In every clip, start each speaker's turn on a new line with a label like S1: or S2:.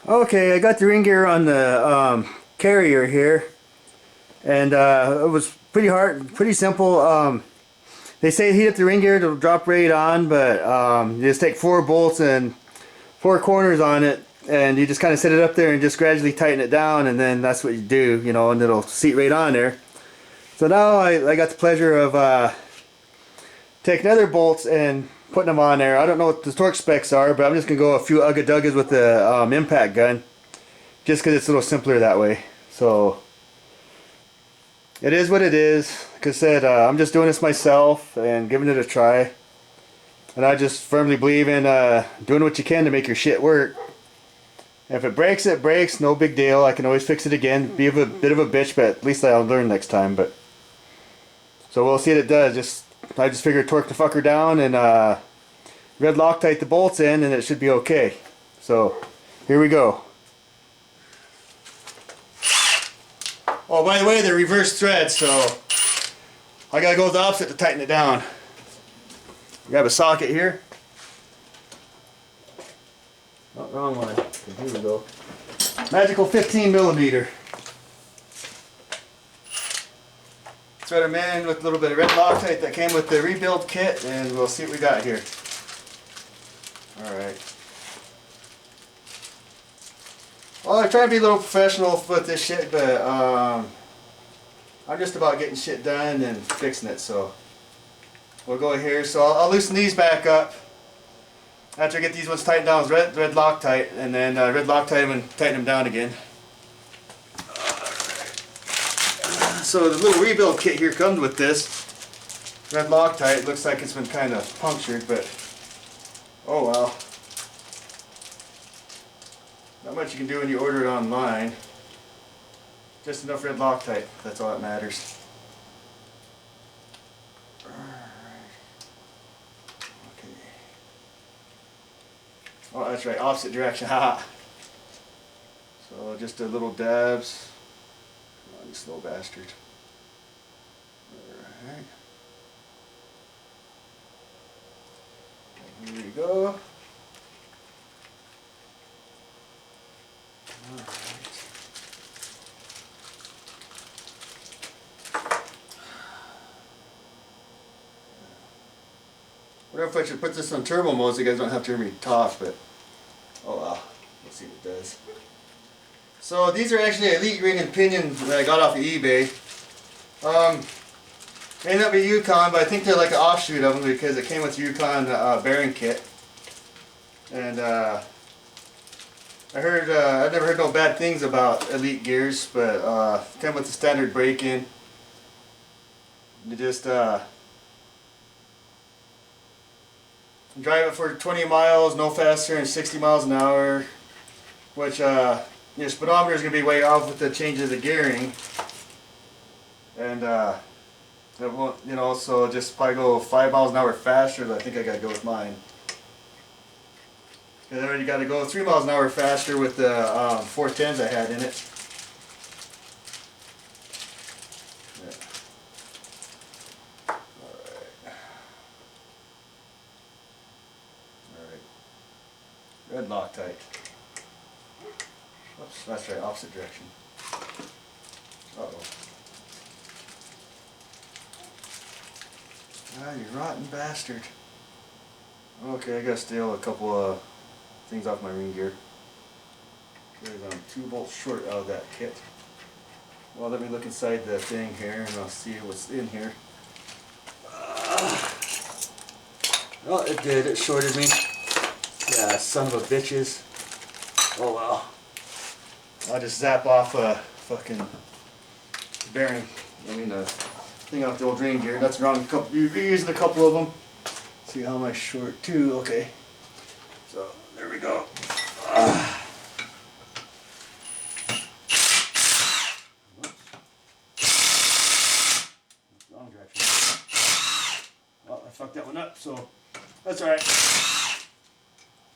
S1: Okay, I got the ring gear on the carrier here, and it was pretty hard, pretty simple. They say heat up the ring gear to drop right on, but you just take 4 bolts and 4 corners on it, and you just kind of set it up there and just gradually tighten it down, and then that's what you do, you know, and it'll seat right on there. So now I got the pleasure of taking other bolts and putting them on there. I don't know what the torque specs are, but I'm just going to go a few ugga-duggas with the impact gun, just because it's a little simpler that way. So it is what it is. Like I said, I'm just doing this myself and giving it a try. And I just firmly believe in doing what you can to make your shit work. If it breaks, it breaks. No big deal. I can always fix it again. Be a bit of a bitch, but at least I'll learn next time. But so we'll see what it does. I just figured torque the fucker down and red Loctite the bolts in, and it should be okay. So here we go. Oh, by the way, they're reverse threads, so I gotta go with the opposite to tighten it down. Grab a socket here. Oh, wrong one. Here we go. Magical 15mm. Thread them in with a little bit of red Loctite that came with the rebuild kit, and we'll see what we got here. Alright. Well, I try to be a little professional with this shit, but I'm just about getting shit done and fixing it, so we'll go here. So I'll loosen these back up after I get these ones tightened down with red Loctite, and then red Loctite them and tighten them down again. So the little rebuild kit here comes with this red Loctite. It looks like it's been kind of punctured, but oh well. Not much you can do when you order it online. Just enough red Loctite, that's all that matters. Okay. Oh, that's right, opposite direction, haha. So just a little dabs. Come on, you slow bastard. Alright. Here we go. Alright. I wonder if I should put this on turbo mode so you guys don't have to hear me talk, but oh well, let's see what it does. So these are actually Elite ring and pinion that I got off of eBay. They ended up with Yukon, but I think they're like an offshoot of them because it came with Yukon bearing kit. And I heard, I've never heard no bad things about Elite gears, but came with the standard break-in. You just drive it for 20 miles, no faster than 60 miles an hour, which your speedometer is going to be way off with the change of the gearing, and it won't, you know, so just probably go 5 miles an hour faster. But I think I got to go with mine. And I already got to go 3 miles an hour faster with the 410s I had in it. Red Loctite. Oops, that's right, opposite direction. Uh-oh. Ah, you rotten bastard. Okay, I gotta steal a couple of things off my ring gear. There's 2 bolts short out of that kit. Well, let me look inside the thing here and I'll see what's in here. Oh, it did. It shorted me. Yeah, son of a bitches. Oh well. I'll just zap off a fucking bearing. I mean, thing off the old ring gear. That's wrong. You're using a couple of them. See how much short too. Okay. So there we go. Wrong direction. Well, I fucked that one up. So that's all right.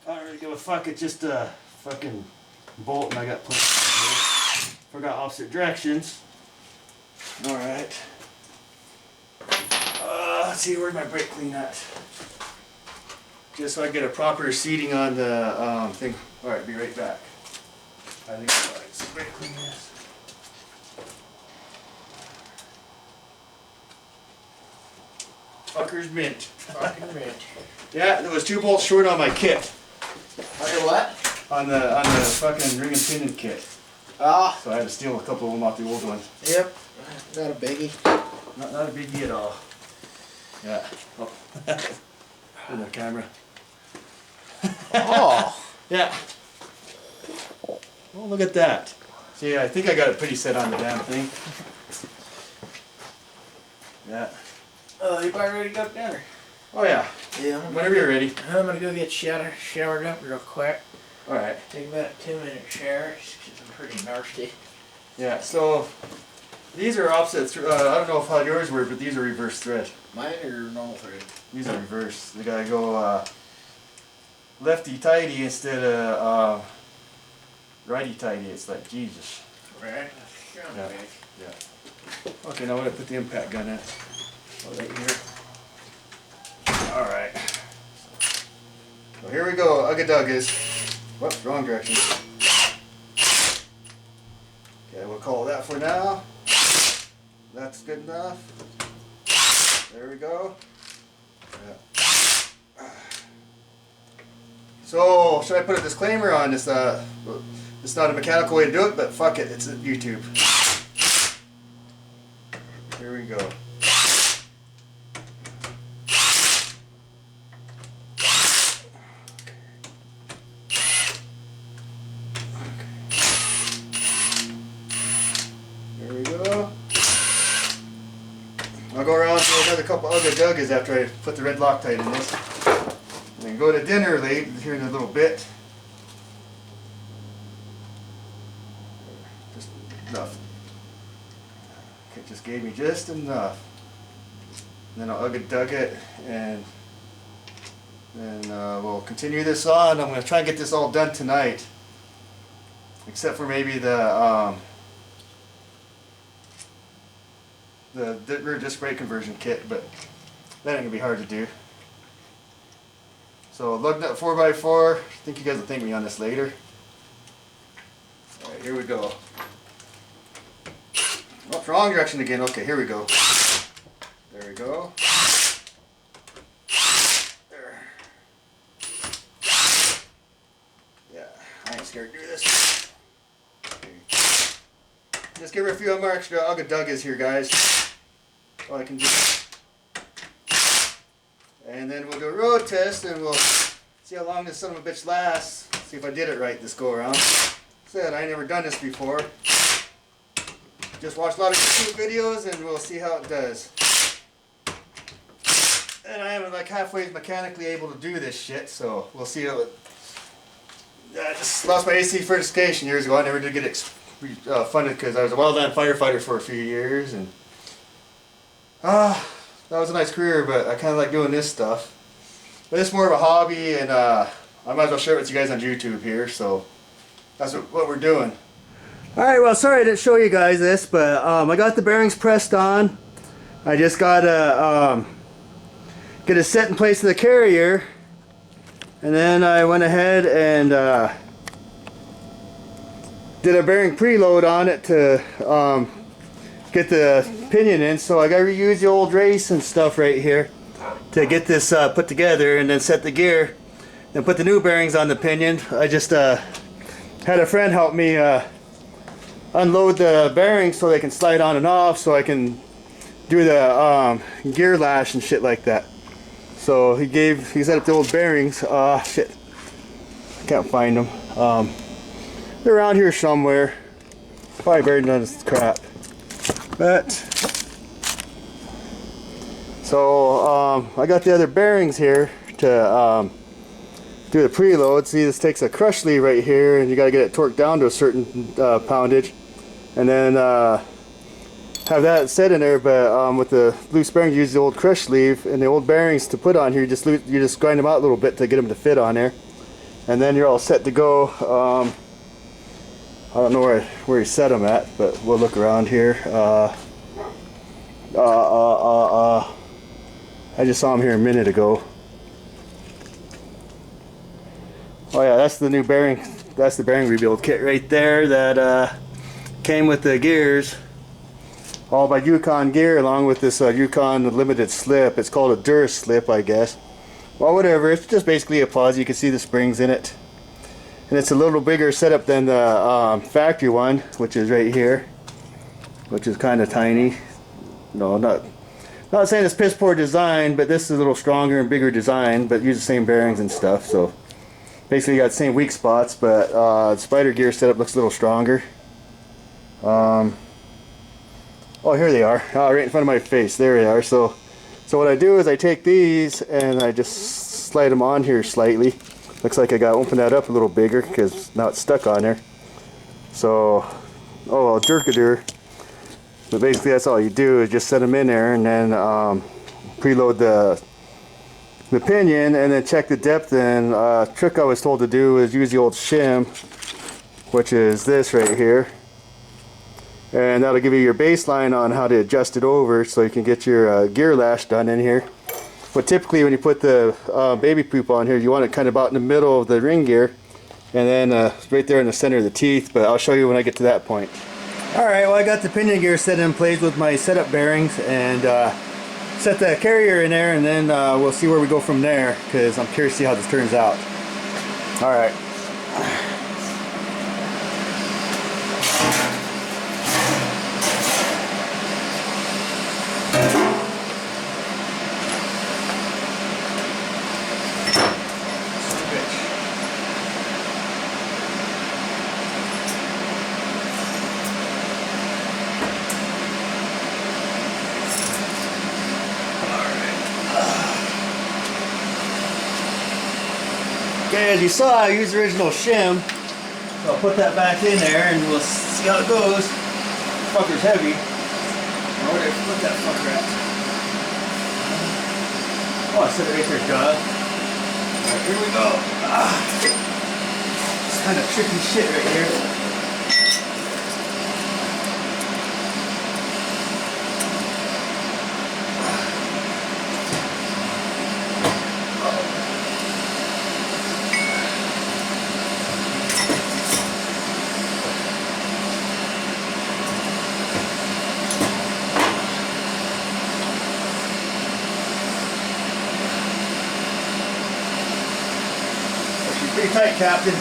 S1: I don't really give a fuck, it's just a fucking bolt and I got plenty. Forgot opposite directions. Alright. Let's see, where's my brake clean at? Just so I get a proper seating on the thing. Alright, be right back. I think it's spray clean this. Fucker's mint.
S2: Fucking mint.
S1: Yeah, there was 2 bolts short on my kit.
S2: Okay, what?
S1: On the fucking ring and pinion kit.
S2: Ah.
S1: So I had to steal a couple of them off the old one.
S2: Yep. Not a biggie.
S1: Not a biggie at all. Yeah. Oh. In the camera.
S2: Oh.
S1: Yeah. Oh, look at that. See, I think I got it pretty set on the damn thing. Yeah.
S2: You probably ready to go to dinner?
S1: Oh yeah.
S2: Yeah.
S1: Whenever you're ready.
S2: I'm gonna go get showered up real quick.
S1: Alright.
S2: Take about a 2-minute shower, just 'cause I'm pretty nasty.
S1: Yeah, so these are opposite, I don't know how yours were, but these are reverse thread.
S2: Mine are normal thread.
S1: These are reverse. They gotta go lefty-tighty instead of righty-tighty. It's like, Jesus.
S2: Right?
S1: Yeah. Yeah. Okay, now I'm gonna put the impact gun in. Oh, right here. Alright. So here we go. Ugga-duggas. Whoops, wrong direction. Okay, we'll call that for now. That's good enough. There we go. Yeah. So, should I put a disclaimer on this? It's not a mechanical way to do it, but fuck it, it's YouTube. Here we go. There we go. I'll go around to another couple ugga-duggas after I put the red Loctite in this. And then go to dinner late here in a little bit. Just enough. It just gave me just enough. And then I'll ugga-dug it, and then we'll continue this on. I'm going to try and get this all done tonight. Except for maybe the rear disc brake conversion kit, but that ain't gonna be hard to do. So lug nut 4x4. I think you guys will thank me on this later. Alright, here we go. Oh, wrong direction again. Okay, here we go. There we go. There. Yeah, I ain't scared to do this. Just give her a few more extra ugga-duggas here, guys. All I can do. And then we'll do a road test, and we'll see how long this son of a bitch lasts. See if I did it right this go around. Said I ain't never done this before. Just watched a lot of YouTube videos, and we'll see how it does. And I am like halfway mechanically able to do this shit, so we'll see how it. I just lost my AC certification years ago. I never did get it funded because I was a wildland firefighter for a few years, and that was a nice career, but I kind of like doing this stuff. But it's more of a hobby, and I might as well share it with you guys on YouTube here, so that's what we're doing. Alright, well, sorry I didn't show you guys this, but I got the bearings pressed on. I just got to get it set in place of the carrier, and then I went ahead and did a bearing preload on it to get the pinion in. So I got to reuse the old race and stuff right here to get this put together, and then set the gear and put the new bearings on the pinion. I just had a friend help me unload the bearings so they can slide on and off, so I can do the gear lash and shit like that. So he set up the old bearings. Shit, can't find them. They're around here somewhere. Probably buried in this crap. But so I got the other bearings here to do the preload. See, this takes a crush sleeve right here, and you got to get it torqued down to a certain poundage, and then have that set in there. But with the loose bearings, you use the old crush sleeve, and the old bearings to put on here, you just grind them out a little bit to get them to fit on there, and then you're all set to go. I don't know where he set them at, but we'll look around here. I just saw him here a minute ago. Oh yeah, that's the new bearing that's the bearing rebuild kit right there that came with the gears, all by Yukon Gear, along with this Yukon limited slip. It's called a Dura slip, I guess. Well, whatever, it's just basically a pause. You can see the springs in it, and it's a little bigger setup than the factory one, which is right here, which is kind of tiny. No, not saying it's piss poor design, but this is a little stronger and bigger design, but use the same bearings and stuff. So basically you got the same weak spots, but the spider gear setup looks a little stronger. Oh, here they are, right in front of my face. There they are. So what I do is I take these and I just slide them on here slightly. Looks like I got to open that up a little bigger because now it's stuck on there. So, oh, I'll jerkadur. But basically that's all you do is just set them in there and then preload the pinion and then check the depth. And trick I was told to do is use the old shim, which is this right here, and that'll give you your baseline on how to adjust it over so you can get your gear lash done in here. But typically when you put the baby poop on here, you want it kind of about in the middle of the ring gear and then right there in the center of the teeth, but I'll show you when I get to that point. Alright, well, I got the pinion gear set in place with my setup bearings and set the carrier in there, and then we'll see where we go from there because I'm curious to see how this turns out. Alright. Okay, as you saw, I used the original shim, so I'll put that back in there and we'll see how it goes. Fucker's heavy. Where did I put that fucker at? Oh, I set it right there, God. Alright, here we go. It's kind of tricky shit right here. Pretty tight, Captain.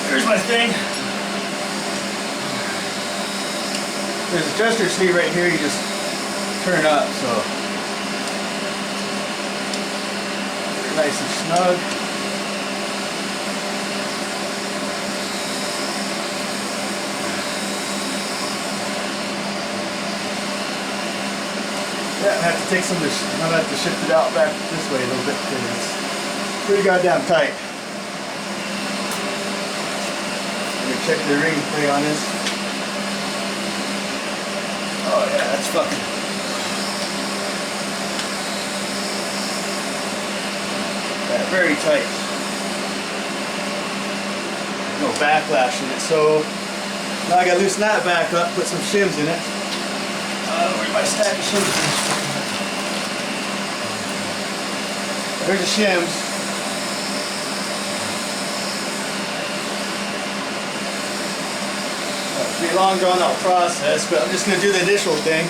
S1: Here's my thing. There's a adjuster sleeve right here. You just turn up, so nice and snug. Yeah, I have to take some of this, I'm going to have to shift it out back this way a little bit because it's pretty goddamn tight. Let me check the ring play on this. Oh yeah, that's fucking... Yeah, very tight. No backlash in it, so now I gotta loosen that back up, put some shims in it. Where's my stack of shims? There's the shims. It'll be a long drawn out process, but I'm just going to do the initial thing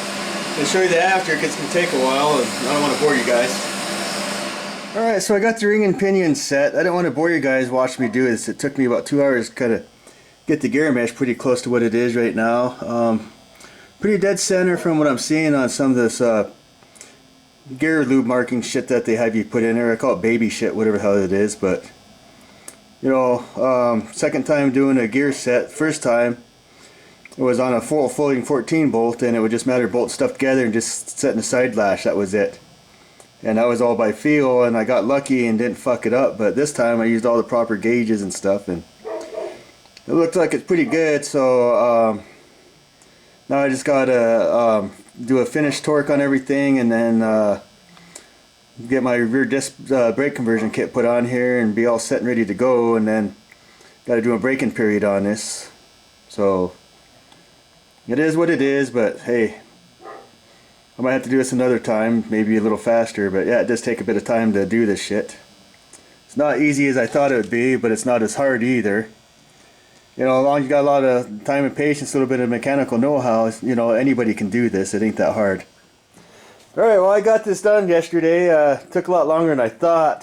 S1: and show you the after because it's going to take a while and I don't want to bore you guys. Alright, so I got the ring and pinion set. I didn't want to bore you guys watching me do this. It took me about 2 hours to kind of get the gear mesh pretty close to what it is right now. Pretty dead center from what I'm seeing on some of this gear lube marking shit that they have you put in there. I call it baby shit, whatever the hell it is, but you know, second time doing a gear set. First time it was on a full floating 14 bolt and it would just matter bolt stuff together and just setting a side lash. That was it, and that was all by feel, and I got lucky and didn't fuck it up. But this time I used all the proper gauges and stuff and it looked like it's pretty good. So now I just gotta do a finished torque on everything and then get my rear disc brake conversion kit put on here and be all set and ready to go, and then gotta do a braking period on this. So it is what it is, but hey, I might have to do this another time, maybe a little faster, but yeah, it does take a bit of time to do this shit. It's not easy as I thought it would be, but it's not as hard either. You know, as long as you got a lot of time and patience, a little bit of mechanical know-how, you know, anybody can do this. It ain't that hard. Alright, well, I got this done yesterday. Took a lot longer than I thought.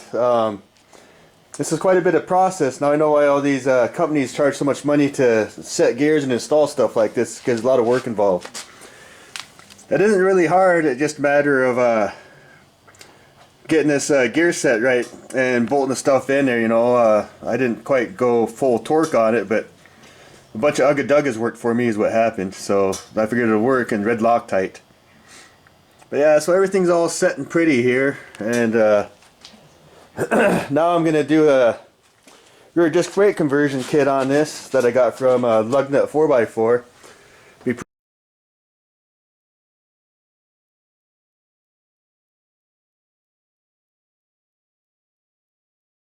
S1: This is quite a bit of process. Now I know why all these companies charge so much money to set gears and install stuff like this, because there's a lot of work involved. That isn't really hard. It's just a matter of getting this gear set right and bolting the stuff in there. You know, I didn't quite go full torque on it, but a bunch of ugga-duggas worked for me is what happened. So I figured it'll work, and red Loctite. But yeah, so everything's all set and pretty here, and now I'm gonna do a rear disc brake conversion kit on this that I got from Lugnut 4x4.